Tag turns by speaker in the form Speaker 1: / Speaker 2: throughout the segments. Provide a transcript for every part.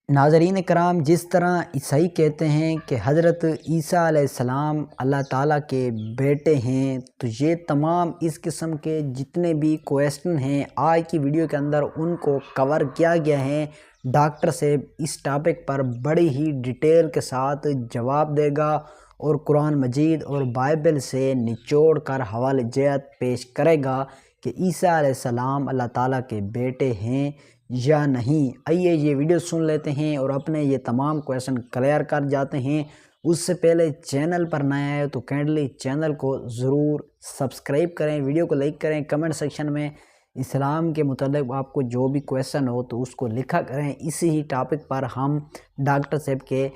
Speaker 1: ناظرین کرام، جس طرح عیسائی کہتے ہیں کہ حضرت عیسیٰ علیہ السلام اللہ تعالیٰ کے بیٹے ہیں، تو یہ تمام اس قسم کے جتنے بھی کویسچن ہیں آج کی ویڈیو کے اندر ان کو کور کیا گیا ہے۔ ڈاکٹر صاحب اس ٹاپک پر بڑی ہی ڈیٹیل کے ساتھ جواب دے گا اور قرآن مجید اور بائبل سے نچوڑ کر حوالہ جات پیش کرے گا کہ عیسیٰ علیہ السلام اللہ تعالیٰ کے بیٹے ہیں یا نہیں۔ آئیے یہ ویڈیو سن لیتے ہیں اور اپنے یہ تمام کویشچن کلیئر کر جاتے ہیں۔ اس سے پہلے چینل پر نئے آئے تو کائنڈلی چینل کو ضرور سبسکرائب کریں، ویڈیو کو لائک کریں، کمنٹ سیکشن میں اسلام کے متعلق آپ کو جو بھی کویشچن ہو تو اس کو لکھا کریں۔ اسی ہی ٹاپک پر ہم ڈاکٹر صاحب کے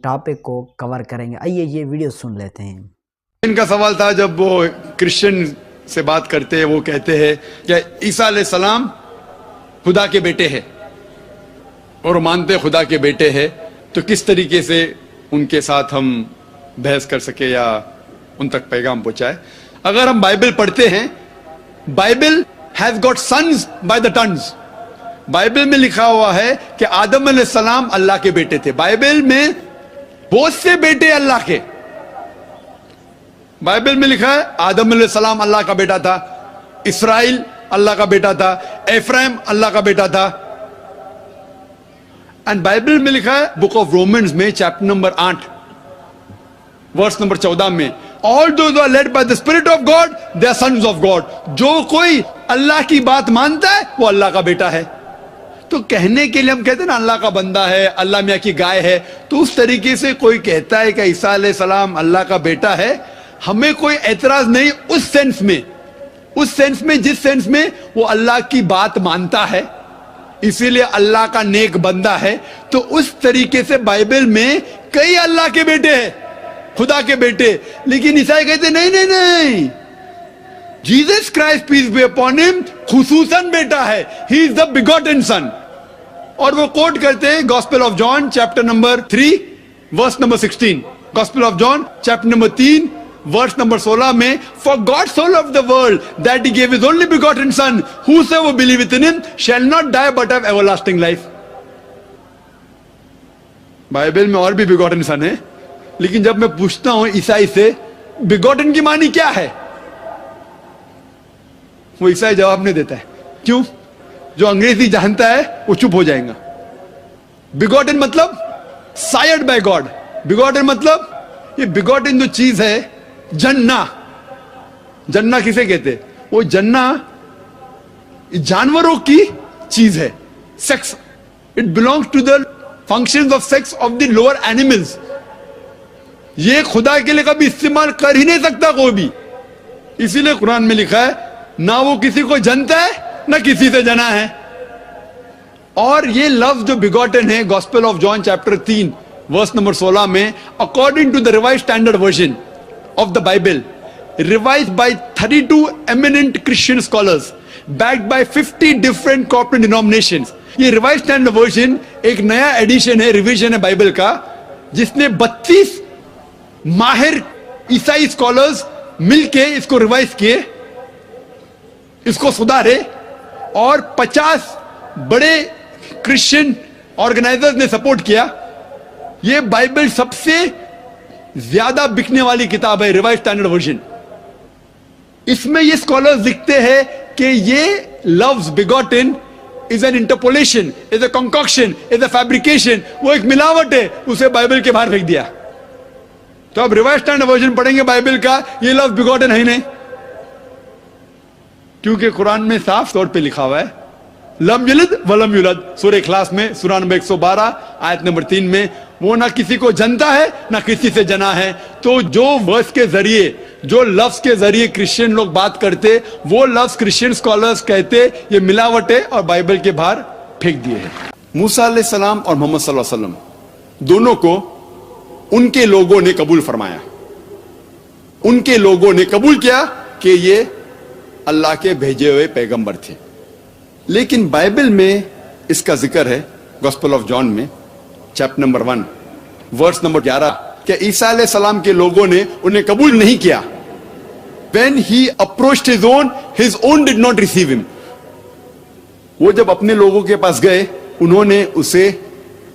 Speaker 1: ٹاپک کو کور کریں گے۔ آئیے یہ ویڈیو سن لیتے ہیں۔
Speaker 2: ان کا سوال تھا جب وہ کرسچن سے بات کرتے ہیں، وہ کہتے ہیں کہ عیسیٰ علیہ السلام خدا کے بیٹے ہیں اور مانتے خدا کے بیٹے ہیں، تو کس طریقے سے ان کے ساتھ ہم بحث کر سکے یا ان تک پیغام پہنچائے۔ اگر ہم بائبل پڑھتے ہیں، Bible has got sons by the tons۔ Bible میں لکھا ہوا ہے کہ آدم علیہ السلام اللہ کے بیٹے تھے۔ بائبل میں بہت سے بیٹے اللہ کے، بائبل میں لکھا ہے آدم علیہ السلام اللہ کا بیٹا تھا، اسرائیل اللہ کا بیٹا تھا، ایفرائم اللہ کا بیٹا تھا۔ اینڈ بائبل میں لکھا ہے بک آف رومنز میں چیپٹر نمبر 8 ورس نمبر 14 میں all those who are led by the spirit of God they are sons of God۔ جو کوئی اللہ کی بات مانتا ہے وہ اللہ کا بیٹا ہے۔ تو کہنے کے لیے ہم کہتے ہیں نا اللہ کا بندہ ہے، اللہ میاں کی گائے ہے، تو اس طریقے سے کوئی کہتا ہے کہ عیسیٰ علیہ السلام اللہ کا بیٹا ہے، ہمیں کوئی اعتراض نہیں اس سینس میں جس سینس میں وہ اللہ کی بات مانتا ہے، اسی لیے اللہ کا نیک بندہ ہے۔ تو اس طریقے سے بائبل میں کئی اللہ کے بیٹے ہیں، خدا کے بیٹے، لیکن عیسائی کہتے ہیں نہیں، Jesus Christ peace be upon ہم خصوصاً بیٹا ہے، ہی از دا بیگوٹن سن۔ اور وہ کوٹ کرتے ہیں gospel of John chapter number 3 verse number 16، gospel of John chapter number 3 verse number 16 میں For God so loved the world that he gave his only begotten son, whosoever believeth in him shall not die but have everlasting life۔ Bible میں اور بھی begotten son ہے، لیکن جب میں پوچھتا ہوں عیسائی سے begotten کی معنی کیا ہے، وہ عیسائی جواب نہیں دیتا ہے۔ کیوں؟ جو انگریزی جانتا ہے وہ چپ ہو جائے گا۔ begotten مطلب sired by God، begotten مطلب یہ begotten جو چیز ہے، جنہ کسے کہتے؟ وہ جنہ جانوروں کی چیز ہے، sex, it belongs to the functions of sex of the lower animals. یہ خدا کے لیے کبھی استعمال کر ہی نہیں سکتا کوئی بھی، اسی لیے قرآن میں لکھا ہے نہ وہ کسی کو جنتا ہے نہ کسی سے جنا ہے۔ اور یہ لفظ جو بیگوٹن ہے gospel of John chapter 3 verse number 16 میں according to the revised standard version of the Bible, revised by 32 eminent Christian scholars, backed by 50 different corporate denominations۔ یہ revised standard version ایک نیا ایڈیشن ہے، ریویژن ہے Bible کا، جس نے 32 ماہر عیسائی اسکالرز مل کے اس کو ریوائز کیے، اس کو سدھارے، اور 50 بڑے کرسچن آرگنائزرز نے سپورٹ کیا۔ یہ بائبل سب سے زیادہ بکنے والی کتاب ہے، ریوائزڈ اسٹینڈرڈ ورژن۔ اس میں یہ اسکالرز لکھتے ہیں کہ یہ لفظ begotten is an interpolation, is a concoction, is a fabrication, وہ ایک ملاوٹ ہے، اسے بائبل کے باہر پھینک دیا۔ تو اب ریوائزڈ اسٹینڈرڈ ورژن پڑھیں گے بائبل کا، یہ لفظ بیگوٹن ہے ہی نہیں، کیونکہ قرآن میں صاف طور پہ لکھا ہوا ہے لم یلد ولم یولد، سورہ اخلاص میں سورہ نمبر 112 آیت نمبر 3 میں، وہ نہ کسی کو جنتا ہے نہ کسی سے جنا ہے۔ تو جو ورس کے ذریعے، جو لفظ کے ذریعے کرسچن لوگ بات کرتے، وہ لفظ کرسچن اسکالرز کہتے یہ ملاوٹ ہے اور بائبل کے باہر پھینک دیے ہیں۔ موسیٰ علیہ السلام اور محمد صلی اللہ علیہ وسلم دونوں کو ان کے لوگوں نے قبول فرمایا، ان کے لوگوں نے قبول کیا کہ یہ اللہ کے بھیجے ہوئے پیغمبر تھے۔ لیکن بائبل میں اس کا ذکر ہے گاسپل آف جان میں چیپٹر نمبر 1 ورس نمبر 11 کہ عیسیٰ علیہ السلام کے لوگوں نے انہیں قبول نہیں کیا۔ When he approached his own did not receive him۔ وہ جب اپنے لوگوں کے پاس گئے انہوں نے اسے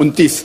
Speaker 2: 29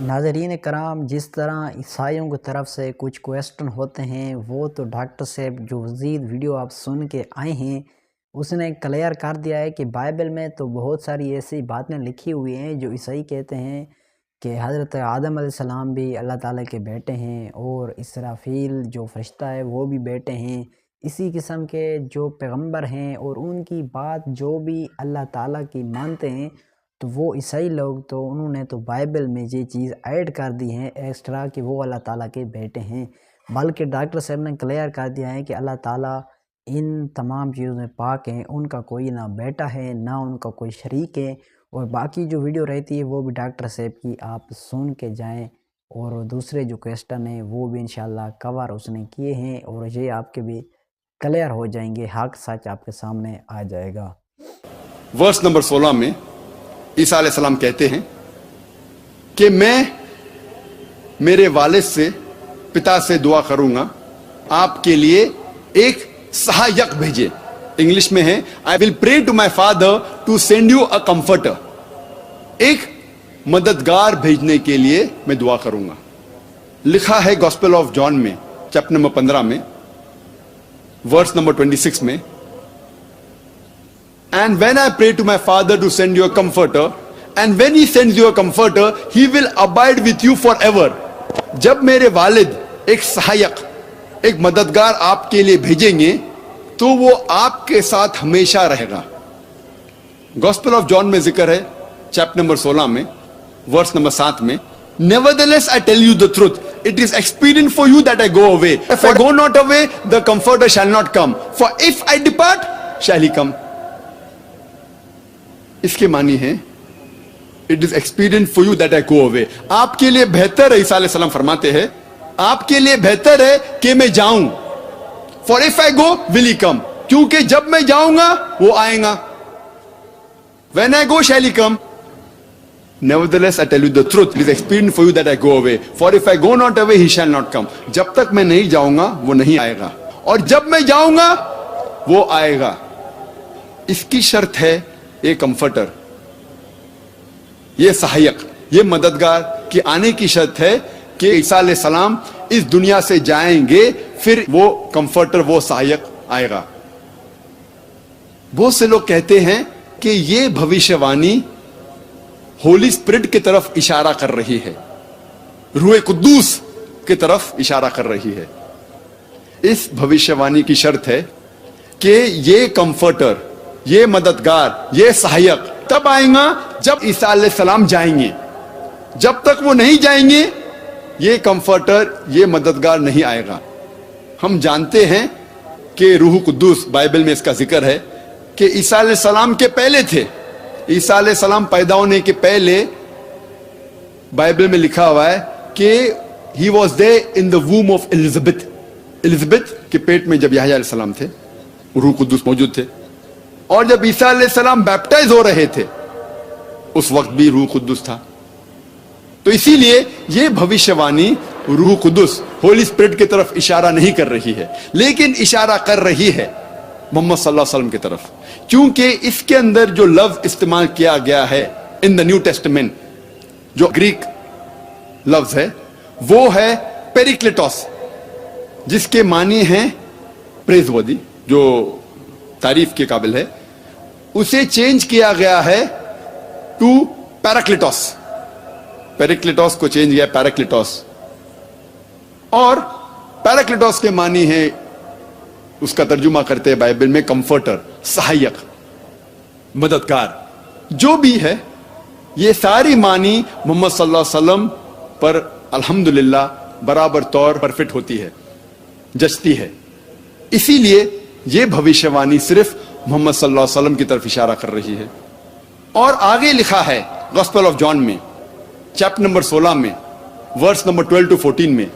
Speaker 1: ناظرین کرام، جس طرح عیسائیوں کی طرف سے کچھ کویسٹن ہوتے ہیں وہ تو ڈاکٹر صاحب جو مزید ویڈیو آپ سن کے آئے ہیں اس نے کلیئر کر دیا ہے کہ بائبل میں تو بہت ساری ایسی باتیں لکھی ہوئی ہیں جو عیسائی کہتے ہیں کہ حضرت آدم علیہ السلام بھی اللہ تعالیٰ کے بیٹے ہیں، اور اسرافیل جو فرشتہ ہے وہ بھی بیٹے ہیں، اسی قسم کے جو پیغمبر ہیں اور ان کی بات جو بھی اللہ تعالیٰ کی مانتے ہیں، تو وہ عیسائی لوگ تو انہوں نے تو بائبل میں یہ چیز ایڈ کر دی ہیں ایکسٹرا کہ وہ اللہ تعالیٰ کے بیٹے ہیں، بلکہ ڈاکٹر صاحب نے کلیئر کر دیا ہے کہ اللہ تعالیٰ ان تمام چیزوں میں پاک ہیں، ان کا کوئی نہ بیٹا ہے نہ ان کا کوئی شریک ہے۔ اور باقی جو ویڈیو رہتی ہے وہ بھی ڈاکٹر صاحب کی آپ سن کے جائیں، اور دوسرے جو کویسٹن ہیں وہ بھی انشاءاللہ کور اس نے کیے ہیں، اور یہ آپ کے بھی کلیئر ہو جائیں گے، حق سچ آپ کے سامنے آ جائے گا۔
Speaker 2: ورس نمبر 16 میں عیسیٰ علیہ السلام کہتے ہیں کہ میں میرے والد سے پتا سے دعا کروں گا آپ کے لیے ایک سہایک بھیجے، انگلش میں ہے I will pray to my father to send you a comforter، ایک مددگار بھیجنے کے لیے میں دعا کروں گا۔ لکھا ہے گوسپل آف جان میں چیپٹر نمبر 15 میں ورس نمبر 26 میں، And when I pray to my father to send you a comforter, and when he sends you a comforter, he will abide with you forever۔ جب میرے والد ایک سہایک، ایک مددگار آپ کے لیے بھیجیں گے تو وہ آپ کے ساتھ ہمیشہ رہے گا۔ گوسپل آف جان میں ذکر ہے چیپٹر نمبر 16 میں ورس نمبر 7 میں، Nevertheless I tell you the truth, it is expedient for you that I go away. If I go not away, the comforter shall not come. For if I depart, shall he come۔ اس کے معنی ہے it is expedient for you that I go away, آپ کے لیے بہتر ہے، عیسیٰ علیہ السلام فرماتے ہیں آپ کے لیے بہتر ہے کہ میں جاؤں۔ فار اف آئی گو ول ہی کم، کیونکہ جب میں جاؤں گا وہ آئیں گا۔ When I go shall he come. Nevertheless I tell you the truth, it is expedient for you that I go away, for if I go not away he shall not come۔ جب تک میں نہیں جاؤں گا وہ نہیں آئے گا، اور جب میں جاؤں گا وہ آئے گا۔ اس کی شرط ہے یہ کمفرٹر، یہ سہایک، یہ مددگار کی آنے کی شرط ہے کہ عیسیٰ علیہ السلام اس دنیا سے جائیں گے، پھر وہ کمفرٹر، وہ سہایک آئے گا۔ بہت سے لوگ کہتے ہیں کہ یہ بھوشیوانی ہولی اسپرٹ کی طرف اشارہ کر رہی ہے، روح قدوس کی طرف اشارہ کر رہی ہے۔ اس بھوشیوانی کی شرط ہے کہ یہ کمفرٹر، یہ مددگار، یہ سہایک تب آئیں گا جب عیسیٰ علیہ السلام جائیں گے۔ جب تک وہ نہیں جائیں گے یہ کمفرٹر، یہ مددگار نہیں آئے گا۔ ہم جانتے ہیں کہ روح قدوس، بائبل میں اس کا ذکر ہے کہ عیسیٰ علیہ السلام کے پہلے تھے۔ عیسیٰ علیہ السلام پیدا ہونے کے پہلے بائبل میں لکھا ہوا ہے کہ he was there in the womb of Elizabeth۔ Elizabeth کے پیٹ میں جب یحییٰ علیہ السلام تھے روح قدوس موجود تھے، اور جب عیسیٰ علیہ السلام بیپٹائز ہو رہے تھے اس وقت بھی روح قدوس تھا۔ تو اسی لیے یہ بھوشیوانی روح قدس، ہولی اسپرٹ کی طرف اشارہ نہیں کر رہی ہے، لیکن اشارہ کر رہی ہے محمد صلی اللہ علیہ وسلم کی طرف، کیونکہ اس کے اندر جو لفظ استعمال کیا گیا ہے ان دا نیو ٹیسٹمنٹ، جو گریک لفظ ہے وہ ہے پیریکلیٹوس، جس کے معنی ہیں پریز ودی، جو تعریف کے قابل ہے۔ اسے چینج کیا گیا ہے ٹو پیراکلیٹوس، پیریکلیٹوس کو چینج کیا پیراکلیٹوس، اور پیراکلیٹوس کے معنی ہے، اس کا ترجمہ کرتے ہیں بائبل میں کمفرٹر، سہایک، مددگار۔ جو بھی ہے یہ ساری معنی محمد صلی اللہ علیہ وسلم پر الحمدللہ برابر طور پر فٹ ہوتی ہے، جچتی ہے۔ اسی لیے یہ بھوشیوانی صرف محمد صلی اللہ علیہ وسلم کی طرف اشارہ کر رہی ہے۔ اور آگے لکھا ہے گوسپل آف جان میں چیپٹر نمبر 16 میں ورس نمبر 12 to 14 میں،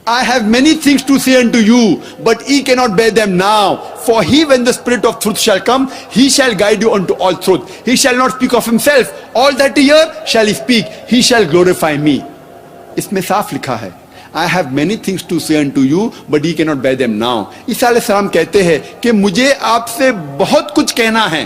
Speaker 2: I have many things to say unto you, but ye cannot bear them now. For he, when the Spirit of truth shall come, he shall guide you unto all truth. He shall not speak of himself. All that he hear shall he speak. He shall glorify me. اس میں صاف لکھا ہے I have many things to say unto you, but ye cannot bear them now۔ عیسیٰ علیہ السلام کہتے ہیں کہ مجھے آپ سے بہت کچھ کہنا ہے،